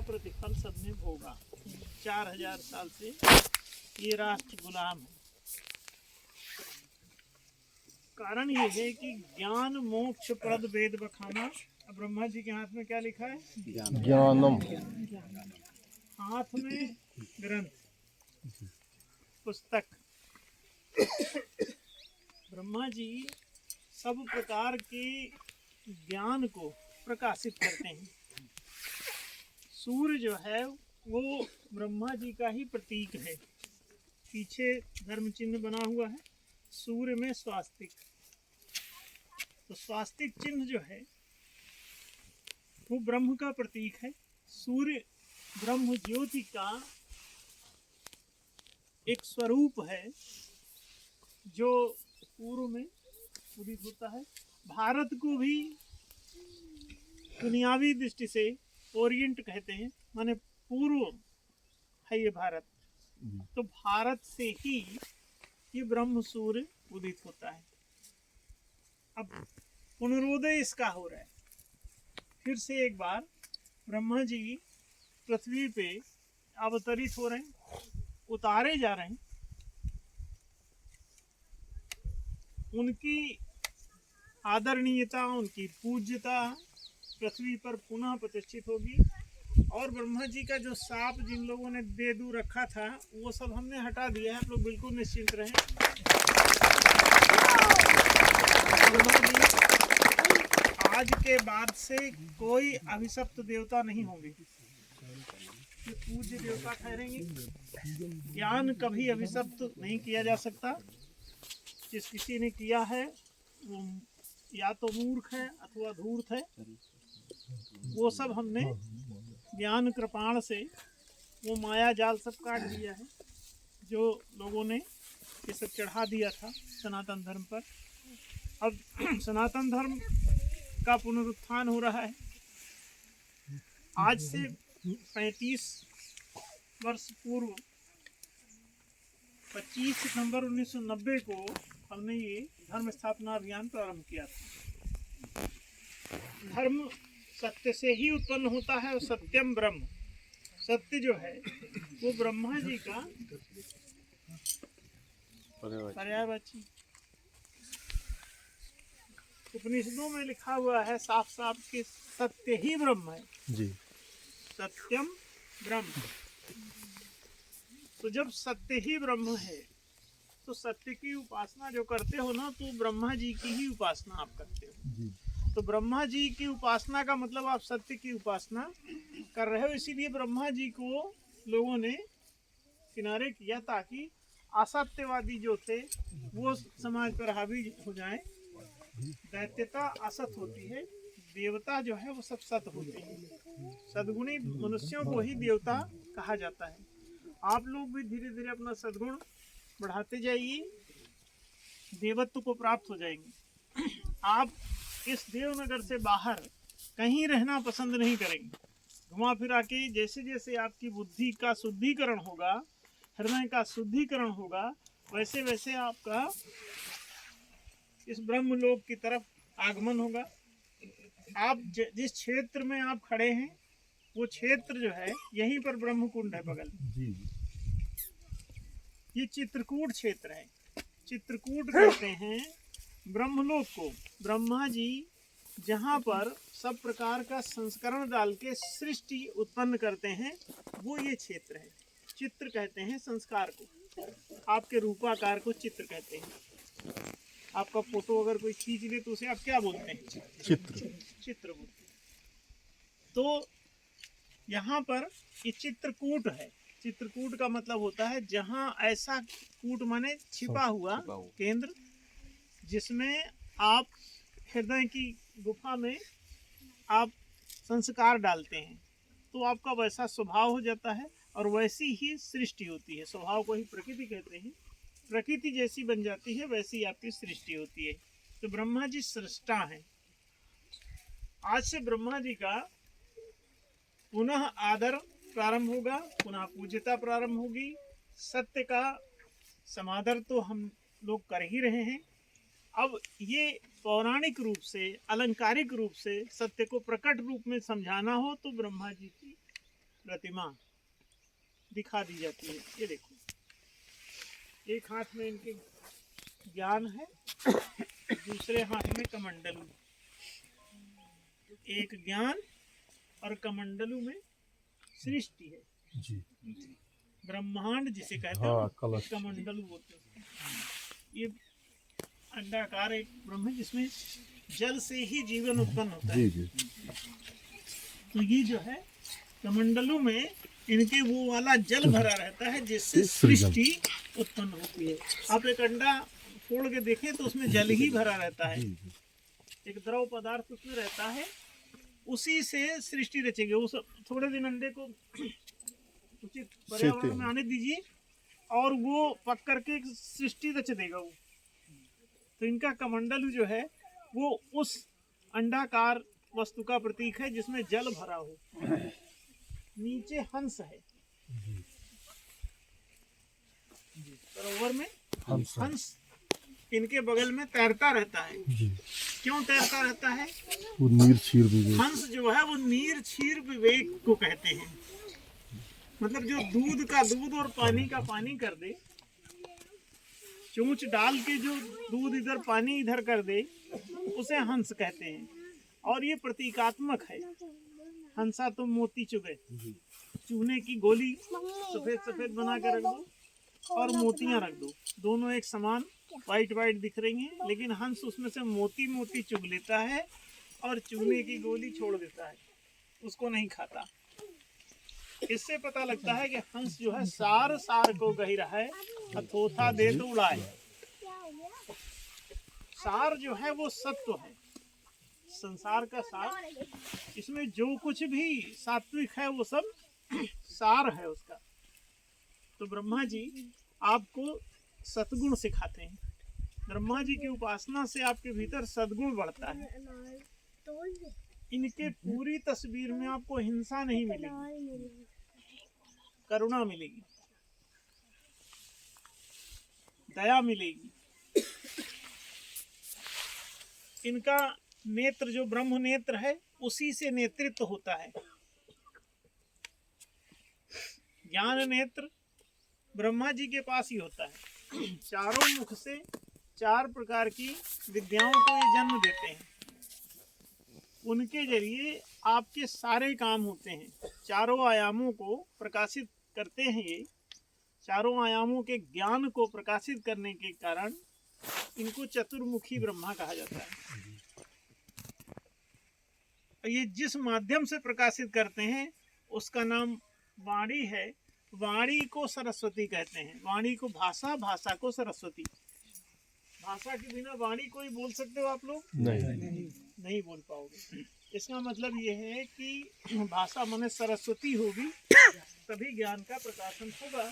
प्रतिफल सबने भोगा। 4000 साल से ये राष्ट्र गुलाम है। कारण ये है कि ज्ञान मोक्ष प्रद वेद बखाना। अब ब्रह्मा जी के हाथ में क्या लिखा है? ज्ञानम। हाथ में ग्रंथ, पुस्तक। ब्रह्मा जी सब प्रकार के ज्ञान को प्रकाशित करते हैं। सूर्य जो है वो ब्रह्मा जी का ही प्रतीक है। पीछे धर्म चिन्ह बना हुआ है, सूर्य में स्वास्तिक। तो स्वास्तिक चिन्ह जो है वो ब्रह्म का प्रतीक है। सूर्य ब्रह्म ज्योति का एक स्वरूप है जो पूर्व में उदित होता है। भारत को भी दुनियावी दृष्टि से ओरिएंट कहते हैं, माने पूर्व है ये भारत। तो भारत से ही ये ब्रह्म सूर्य उदित होता है। अब पुनरोदय इसका हो रहा है। फिर से एक बार ब्रह्मा जी पृथ्वी पे अवतरित हो रहे हैं, उतारे जा रहे हैं। उनकी आदरणीयता, उनकी पूज्यता पृथ्वी पर पुनः प्रतिष्ठित होगी। और ब्रह्मा जी का जो साप जिन लोगों ने दे दू रखा था वो सब हमने हटा दिया है। आप लोग बिल्कुल निश्चिंत रहें। ब्रह्मा जी आज के बाद से कोई अभिशप्त देवता नहीं होंगे, ये पूज्य देवता ठहरेंगे। ज्ञान कभी अभिशप्त नहीं किया जा सकता। जिस किसी ने किया है वो या तो मूर्ख है अथवा धूर्त है। वो सब हमने ज्ञान कृपाण से वो माया जाल सब काट दिया है जो लोगों ने ये सब चढ़ा दिया था सनातन धर्म पर। अब सनातन धर्म का पुनरुत्थान हो रहा है। आज से 35 वर्ष पूर्व 25 सितंबर 1990 को हमने ये धर्म स्थापना अभियान प्रारंभ किया था। धर्म सत्य से ही उत्पन्न होता है और सत्यम ब्रह्म। सत्य जो है वो ब्रह्मा जी का पर्यायवाची। उपनिषदों में लिखा हुआ है साफ साफ कि सत्य ही ब्रह्म है जी। सत्यम ब्रह्म। तो जब सत्य ही ब्रह्म है तो सत्य की उपासना जो करते हो ना, तो ब्रह्मा जी की ही उपासना आप करते हो जी। तो ब्रह्मा जी की उपासना का मतलब आप सत्य की उपासना कर रहे हो। इसीलिए ब्रह्मा जी को लोगों ने किनारे किया ताकि असत्यवादी जो थे वो समाज पर हावी हो जाएं। दैत्यता असत होती है, देवता जो है वो सब सत होते हैं। सद्गुणी मनुष्यों को ही देवता कहा जाता है। आप लोग भी धीरे धीरे अपना सद्गुण बढ़ाते जाइए, देवत्व को प्राप्त हो जाएंगे। आप इस देवनगर से बाहर कहीं रहना पसंद नहीं करेंगे। घुमा फिरा के जैसे जैसे आपकी बुद्धि का शुद्धिकरण होगा, हृदय का शुद्धिकरण होगा, वैसे वैसे आपका इस ब्रह्मलोक की तरफ आगमन होगा। आप जिस क्षेत्र में आप खड़े हैं वो क्षेत्र जो है यहीं पर ब्रह्मकुंड है बगल में। ये चित्रकूट क्षेत्र है। चित्रकूट कहते हैं ब्रह्मलोक को। ब्रह्मा जी जहाँ पर सब प्रकार का संस्करण डाल के सृष्टि उत्पन्न करते हैं वो ये क्षेत्र है। चित्र कहते हैं संस्कार को, आपके रूपाकार को चित्र कहते हैं। आपका फोटो अगर कोई खींच ले तो उसे आप क्या बोलते हैं? चित्र। चित्र बोलते हैं। तो यहाँ पर ये चित्रकूट है। चित्रकूट का मतलब होता है जहाँ ऐसा कूट माने छिपा हुआ केंद्र, जिसमें आप हृदय की गुफा में आप संस्कार डालते हैं तो आपका वैसा स्वभाव हो जाता है और वैसी ही सृष्टि होती है। स्वभाव को ही प्रकृति कहते हैं। प्रकृति जैसी बन जाती है वैसी आपकी सृष्टि होती है। तो ब्रह्मा जी सृष्टा हैं। आज से ब्रह्मा जी का पुनः आदर प्रारंभ होगा, पुनः पूज्यता प्रारंभ होगी। सत्य का समादर तो हम लोग कर ही रहे हैं। अब ये पौराणिक रूप से, अलंकारिक रूप से सत्य को प्रकट रूप में समझाना हो तो ब्रह्मा जी की प्रतिमा दिखा दी जाती है। ये देखो, एक हाथ में इनके ज्ञान है, दूसरे हाथ में कमंडलू। एक ज्ञान और कमंडलू में सृष्टि है जी। ब्रह्मांड जिसे कहते हाँ, हैं, कलश। कमंडलू बोलते हैं। ये अंडाकार एक ब्रह्म है जिसमें जल से ही जीवन उत्पन्न होता है। जी जी। तो ये जो है कमंडलू में इनके वो वाला जल भरा रहता है जिससे सृष्टि उत्पन्न होती है। आप एक अंडा फोड़ के देखें तो उसमें जल ही भरा रहता है, एक द्रव पदार्थ उसमें रहता है, उसी से सृष्टि रचेगी। उस थोड़े दिन अंडे को उचित पर्यावरण में आने दीजिए और वो पक करके एक सृष्टि रच देगा वो। तो इनका कमंडलू जो है वो उस अंडाकार वस्तु का प्रतीक है जिसमें जल भरा हो। नीचे हंस है, सरोवर में हंस इनके बगल में तैरता रहता है। जी। क्यों तैरता रहता है? वो नीर क्षीर विवेक। हंस जो है वो नीर क्षीर विवेक को कहते हैं। मतलब जो दूध का दूध और पानी का पानी कर दे, चोंच डाल के जो दूध इधर पानी इधर कर दे, उसे हंस कहते हैं। और ये प्रतीकात्मक है। हंसा तो मोती चुगे, चूने की गोली सफेद सफेद बना के रख दो और मोतियां रख दो, दोनों एक समान वाइट वाइट दिख रही हैं, लेकिन हंस उसमें से मोती मोती चुग लेता है और चूने की गोली छोड़ देता है, उसको नहीं खाता। इससे पता लगता है कि हंस जो है सार सार को गहिरा है, अथोथा दे तो उड़ाए। सार जो है वो सत्व है, संसार का सार। इसमें जो कुछ भी सात्विक है वो सब सार है उसका। तो ब्रह्मा जी आपको सतगुण सिखाते हैं। ब्रह्मा जी की उपासना से आपके भीतर सद्गुण बढ़ता है। इनके पूरी तस्वीर में आपको हिंसा नहीं मिलेगी, करुणा मिलेगी, दया मिलेगी। इनका नेत्र जो ब्रह्म नेत्र है उसी से नेतृत्व होता है। ज्ञान नेत्र ब्रह्मा जी के पास ही होता है। चारों मुख से 4 प्रकार की विद्याओं को ये जन्म देते हैं। उनके जरिए आपके सारे काम होते हैं। चारों आयामों को प्रकाशित करते हैं ये। चारों आयामों के ज्ञान को प्रकाशित करने के कारण इनको चतुर्मुखी ब्रह्मा कहा जाता है। ये जिस माध्यम से प्रकाशित करते हैं उसका नाम वाणी है। वाणी को सरस्वती कहते हैं। वाणी को भाषा, भाषा को सरस्वती। भाषा के बिना वाणी कोई बोल सकते हो आप लोग? नहीं बोल पाओगे। इसका मतलब ये है कि भाषा माने सरस्वती होगी तभी ज्ञान का प्रकाशन होगा।